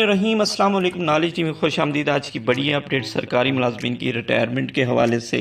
रहीम अस्सलाम वालेकुम। Knowledge TV में खुश आमदीद। आज की बड़ी अपडेट सरकारी मुलाजमीन की रिटायरमेंट के हवाले से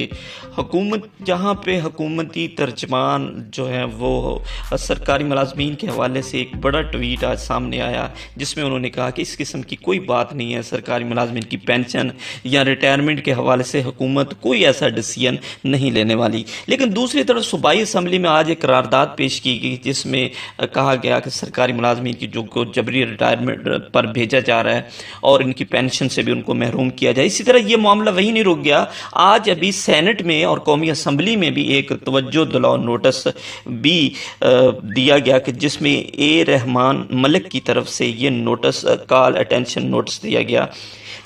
हुकूमत, जहाँ पे हुकूमती तर्जमान जो है वो सरकारी मुलाजमीन के हवाले से एक बड़ा ट्वीट आज सामने आया, जिसमें उन्होंने कहा कि इस किस्म की कोई बात नहीं है, सरकारी मुलाजमीन की पेंशन या रिटायरमेंट के हवाले से हुकूमत कोई ऐसा डिसीजन नहीं लेने वाली। लेकिन दूसरी तरफ सूबाई असम्बली में आज एक करारदाद पेश की गई, जिसमें कहा गया कि सरकारी मुलाजमीन की जो को जबरी रिटायरमेंट पर भेजा जा रहा है और इनकी पेंशन से भी उनको महरूम किया जाए। इसी तरह ये मामला वही नहीं रुक गया। आज अभी सेनेट में और कौमी असम्बली में भी एक तवज्जो दिलाओ नोटिस भी दिया गया कि जिसमें ए रहमान मलिक की तरफ से ये नोटिस, कॉल अटेंशन नोटिस दिया गया,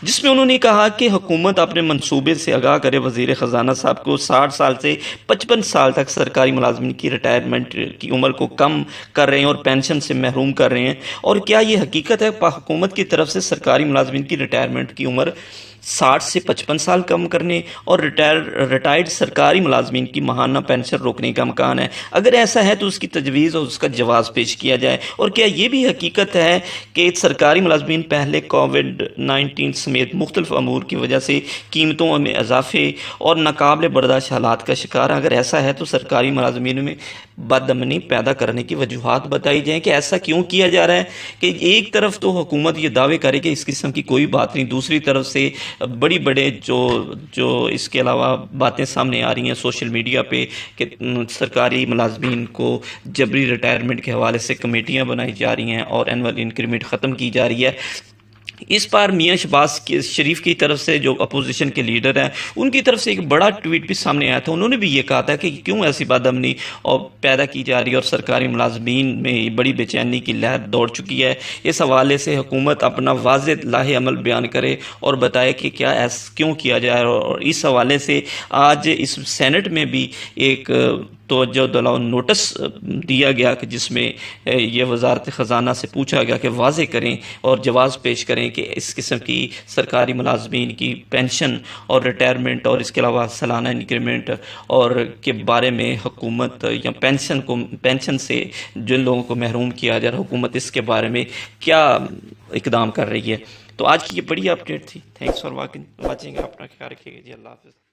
जिसमें उन्होंने कहा कि हुकूमत अपने मंसूबे से आगाह करे वज़ीर ख़जाना साहब को 60 साल से 55 साल तक सरकारी मुलाजमिन की रिटायरमेंट की उम्र को कम कर रहे हैं और पेंशन से महरूम कर रहे हैं। और क्या ये हकीकत है हुकूमत की तरफ से सरकारी मुलाजमिन की रिटायरमेंट की उम्र 60 से 55 साल कम करने और रिटायर्ड सरकारी मुलाजमीन की माहाना पेंशन रोकने का इम्कान है? अगर ऐसा है तो उसकी तजवीज़ और उसका जवाब पेश किया जाए। और क्या ये भी हकीकत है कि सरकारी मुलाजमीन पहले कोविड-19 समेत मुख्तलिफ अमूर की वजह से कीमतों में इजाफे और नाकाबिल बर्दाश्त हालात का शिकार है? अगर ऐसा है तो सरकारी मुलाजमीन में बदअमनी पैदा करने की वजूहात बताई जाएँ कि ऐसा क्यों किया जा रहा है कि एक तरफ तो हुकूमत ये दावे करे कि इस किस्म की कोई बात नहीं, दूसरी तरफ से बड़ी बड़े जो इसके अलावा बातें सामने आ रही हैं सोशल मीडिया पे कि सरकारी मुलाजमीन को जबरी रिटायरमेंट के हवाले से कमेटियां बनाई जा रही हैं और एनुअल इंक्रीमेंट ख़त्म की जा रही है। इस बार मियां शहबाज शरीफ की तरफ से जो अपोजिशन के लीडर हैं उनकी तरफ से एक बड़ा ट्वीट भी सामने आया था। उन्होंने भी ये कहा था कि क्यों ऐसी बदअमनी और पैदा की जा रही है और सरकारी मुलाजमीन में बड़ी बेचैनी की लहर दौड़ चुकी है। इस हवाले से हुकूमत अपना वाज़ेह लाहे अमल बयान करे और बताए कि क्या ऐसा क्यों किया जाए। और इस हवाले से आज इस सेनेट में भी एक तवज्जो दिलाओ नोटिस दिया गया कि जिसमें ये वजारत ख़जाना से पूछा गया कि वाज़ेह करें और जवाब पेश करें कि इस किस्म की सरकारी मुलाजमीन की पेंशन और रिटायरमेंट और इसके अलावा सालाना इंक्रीमेंट और के बारे में हुकूमत या पेंशन से जिन लोगों को महरूम किया जा रहा है, हुकूमत इसके बारे में क्या इक़दाम कर रही है। तो आज की ये बड़ी अपडेट थी। Thanks for watching. अपना ख्याल रखिएगा जी। अल्लाह हाफ़िज़।